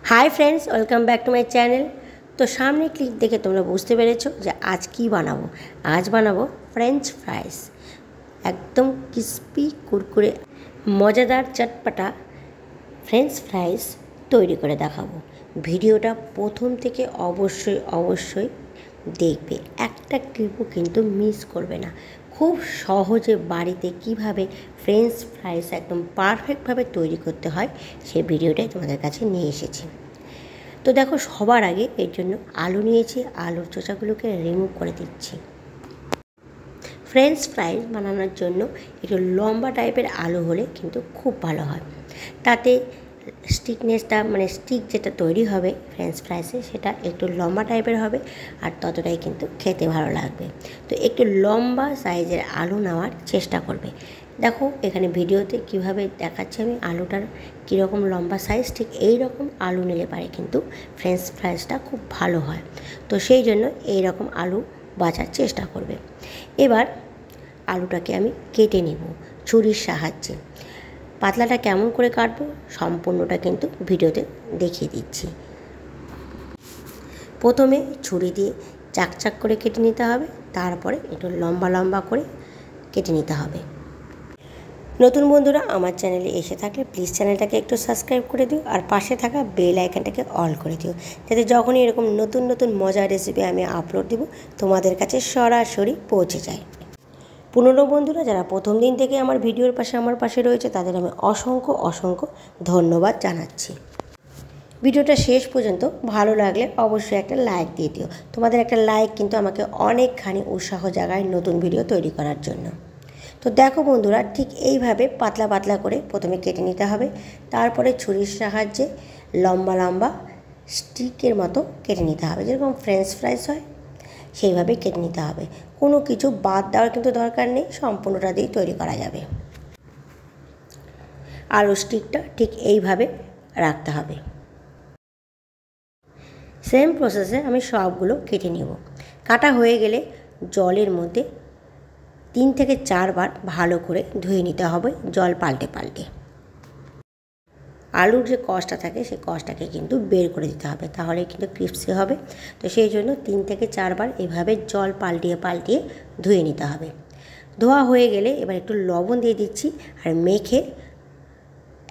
High friends welcome back to my channel. तो सामने click देखे तुम्हारा बुझते पेरेछो जे आज की बानाबो। आज बानाबो फ्रेंच फ्राइज, एकदम क्रिस्पी कुरकुरे मज़ेदार चटपटा फ्रेंच फ्राइज तैरी करे देखाबो। भिडियोटा प्रथम थेके अवश्यई अवश्यई देखबे, एकटा क्लिपও किन्तु मिस करबे ना। खूब सहजे बाड़ीते किभाबे फ्रेंच फ्राइज एकदम पारफेक्ट भावे तैरी करते हैं সেই ভিডিওটাই তোমাদের কাছে নিয়ে এসেছি। তো দেখো সবার আগে এর জন্য আলু নিয়েছি, আলুর চোচাগুলোকে রিমুভ করে দিচ্ছি। ফ্রেঞ্চ ফ্রাইজ বানানোর জন্য একটু লম্বা টাইপের আলু হলে কিন্তু খুব ভালো হয়, তাতে স্টিকনেসটা মানে স্টিক যেটা তৈরি হবে ফ্রেঞ্চ ফ্রাইসে সেটা একটু লম্বা টাইপের হবে আর ততটাই কিন্তু খেতে ভালো লাগবে। তো একটু লম্বা সাইজের আলু নেওয়ার চেষ্টা করবে। দেখো এখানে ভিডিওতে কিভাবে দেখাচ্ছি আমি আলুটার কীরকম লম্বা সাইজ, ঠিক এই রকম আলু নিলে পারে কিন্তু ফ্রেঞ্চ ফ্রাইসটা খুব ভালো হয়। তো সেই জন্য এই রকম আলু বাছার চেষ্টা করবে। এবার আলুটাকে আমি কেটে নেব ছুরির সাহায্যে। পাতলাটা কেমন করে কাটবো সম্পূর্ণটা কিন্তু ভিডিওতে দেখিয়ে দিচ্ছি। প্রথমে ছুরি দিয়ে চাকচাক করে কেটে নিতে হবে, তারপরে একটু লম্বা লম্বা করে কেটে নিতে হবে। নতুন বন্ধুরা আমার চ্যানেলে এসে থাকলে প্লিজ চ্যানেলটাকে একটু সাবস্ক্রাইব করে দিও আর পাশে থাকা বেল আইকনটাকে অল করে দিও, যাতে যখনই এরকম নতুন নতুন মজার রেসিপি আমি আপলোড দেব তোমাদের কাছে সরাসরি পৌঁছে যায়। পুরনো বন্ধুরা যারা প্রথম দিন থেকে আমার ভিডিওর পাশে আমার পাশে রয়েছে তাদের আমি অসংখ্য অসংখ্য ধন্যবাদ জানাচ্ছি। ভিডিওটা শেষ পর্যন্ত ভালো লাগলে অবশ্যই একটা লাইক দিয়ে দিও। তোমাদের একটা লাইক কিন্তু আমাকে অনেকখানি উৎসাহ জাগায় নতুন ভিডিও তৈরি করার জন্য। তো দেখো বন্ধুরা ঠিক এইভাবে পাতলা পাতলা করে প্রথমে কেটে নিতে হবে, তারপরে ছুরির সাহায্যে লম্বা লম্বা স্টিকের মতো কেটে নিতে হবে, যেরকম ফ্রেঞ্চ ফ্রাইস হয় সেইভাবে কেটে নিতে হবে। কোনো কিছু বাদ দেওয়ার কিন্তু দরকার নেই, সম্পূর্ণটা দিয়ে তৈরি করা যাবে। আলু স্টিকটা ঠিক এইভাবে রাখতে হবে। সেম প্রসেসে আমি সবগুলো কেটে নেব। কাটা হয়ে গেলে জলের মধ্যে 3 থেকে 4 বার ভালো করে ধুয়ে নিতে হবে, জল পাল্টে পাল্টে। আলুর যে কষটা থাকে সেই কষটাকে কিন্তু বের করে দিতে হবে, তাহলে কিন্তু ক্রিস্পি হবে। তো সেই জন্য 3 থেকে 4 বার এভাবে জল পাল্টিয়ে পাল্টিয়ে ধুয়ে নিতে হবে। ধোয়া হয়ে গেলে এবার একটু লবণ দিয়ে দিচ্ছি আর মেখে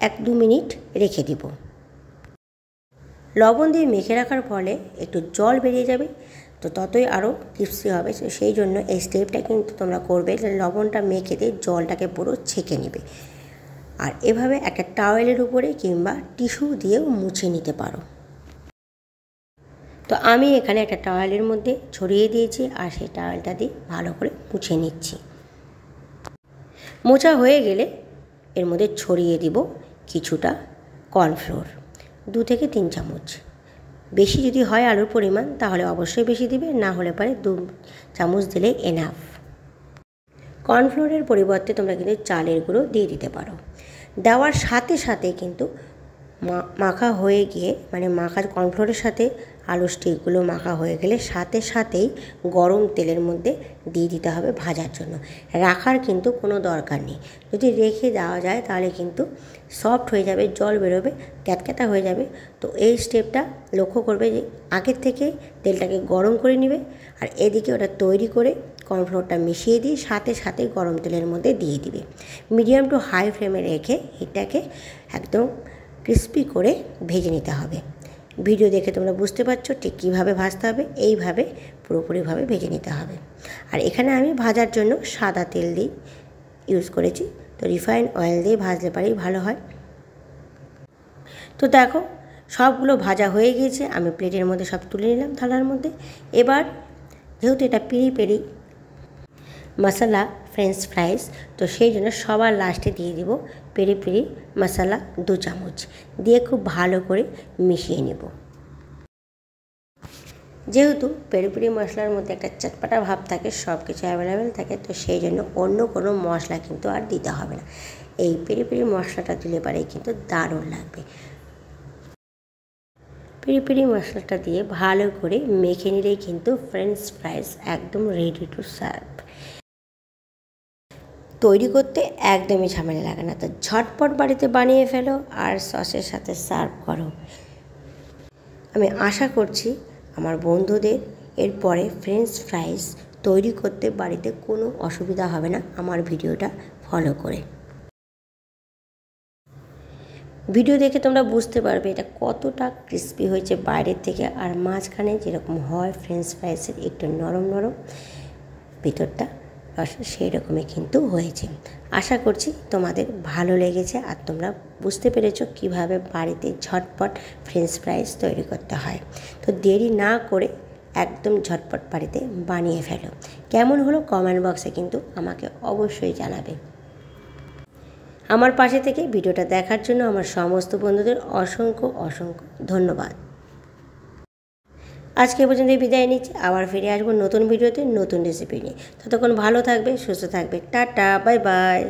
1-2 মিনিট রেখে দিব। লবণ দিয়ে মেখে রাখার ফলে একটু জল বেরিয়ে যাবে, তো ততই আরও ক্রিস্পি হবে। সেই জন্য এই স্টেপটা কিন্তু তোমরা করবে, লবণটা মেখে দিয়ে জলটাকে পুরো ছেঁকে নেবে। আর এভাবে একটা টাওয়েলের উপরে কিংবা টিস্যু দিয়েও মুছে নিতে পারো। তো আমি এখানে একটা টাওয়েলের মধ্যে ছড়িয়ে দিয়েছি আর সেই টাওয়েলটা দিয়ে ভালো করে মুছে নিচ্ছি। মোছা হয়ে গেলে এর মধ্যে ছড়িয়ে দিব কিছুটা কর্নফ্লোর, 2 থেকে 3 চামচ। বেশি যদি হয় আলুর পরিমাণ তাহলে অবশ্যই বেশি দিবে, না হলে পরে 2 চামচ দিলে এনাফ। কর্নফ্লোরের পরিবর্তে তোমরা কিন্তু চালের গুঁড়ো দিয়ে দিতে পারো। দেওয়ার সাথে সাথে কিন্তু মাখা হয়ে গিয়ে মানে মাখার কর্নফ্লোরের সাথে আলু স্টিকগুলো মাখা হয়ে গেলে সাথে সাথেই গরম তেলের মধ্যে দিয়ে দিতে হবে ভাজার জন্য। রাখার কিন্তু কোনো দরকার নেই, যদি রেখে দেওয়া যায় তাহলে কিন্তু সফট হয়ে যাবে, জল বেরোবে, ক্যাতক্যাতা হয়ে যাবে। তো এই স্টেপটা লক্ষ্য করবে যে আগের থেকে তেলটাকে গরম করে নেবে আর এদিকে ওটা তৈরি করে কর্নফ্লোরটা মিশিয়ে দিয়ে সাথে সাথে গরম তেলের মধ্যে দিয়ে দিবে। মিডিয়াম টু হাই ফ্লেমে রেখে এটাকে একদম ক্রিস্পি করে ভেজে নিতে হবে। ভিডিও দেখে তোমরা বুঝতে পারছো ঠিক কীভাবে ভাজতে হবে, এইভাবে পুরোপুরিভাবে ভেজে নিতে হবে। আর এখানে আমি ভাজার জন্য সাদা তেল দিয়ে ইউজ করেছি, তো রিফাইন্ড অয়েল দিয়ে ভাজলে পারেই ভালো হয়। তো দেখো সবগুলো ভাজা হয়ে গিয়েছে, আমি প্লেটের মধ্যে সব তুলে নিলাম থালার মধ্যে। এবার যেহেতু এটা পেরি পেরি মশলা ফ্রেঞ্চ ফ্রাইজ, তো সেই জন্য সবার লাস্টে দিয়ে দিব পেরি পেরি মশলা 2 চামচ দিয়ে খুব ভালো করে মিশিয়ে নেব। যেহেতু পেরি পেরি মশলার মধ্যে একটা চটপাটা ভাব থাকে, সব কিছু অ্যাভেলেবেল থাকে, তো সেই জন্য অন্য কোনো মশলা কিন্তু আর দিতে হবে না। এই পেরি পেরি মশলাটা দিলে পারেই কিন্তু দারুণ লাগবে। পেরি পেরি মশলাটা দিয়ে ভালো করে মেখে নিলেই কিন্তু ফ্রেঞ্চ ফ্রাইজ একদম রেডি টু সার্ভ। তৈরি করতে একদমই ঝামেলা লাগে না, তো ঝটপট বাড়িতে বানিয়ে ফেলো আর সসের সাথে সার্ভ করো। আমি আশা করছি আমার বন্ধুদের এরপরে ফ্রেঞ্চ ফ্রাইস তৈরি করতে বাড়িতে কোনো অসুবিধা হবে না আমার ভিডিওটা ফলো করে। ভিডিও দেখে তোমরা বুঝতে পারবে এটা কতটা ক্রিস্পি হয়েছে বাইরের থেকে, আর মাঝখানে যেরকম হয় ফ্রেঞ্চ ফ্রাইসের একটু নরম নরম, ভিতরটা সেই রকমই কিন্তু হয়েছে। আশা করছি তোমাদের ভালো লেগেছে আর তোমরা বুঝতে পেরেছো কিভাবে বাড়িতে ঝটপট ফ্রেঞ্চ ফ্রাইস তৈরি করতে হয়। তো দেরি না করে একদম ঝটপট বাড়িতে বানিয়ে ফেলো। কেমন হলো কমেন্ট বক্সে কিন্তু আমাকে অবশ্যই জানাবে। আমার পাশে থেকে ভিডিওটা দেখার জন্য আমার সমস্ত বন্ধুদের অসংখ্য অসংখ্য ধন্যবাদ। আজকে পর্যন্ত বিদায় নিচ্ছি, আবার ফিরে আসবো নতুন ভিডিওতে নতুন রেসিপি নিয়ে। ততক্ষণ ভালো থাকবে, সুস্থ থাকবে। Tata, bye bye.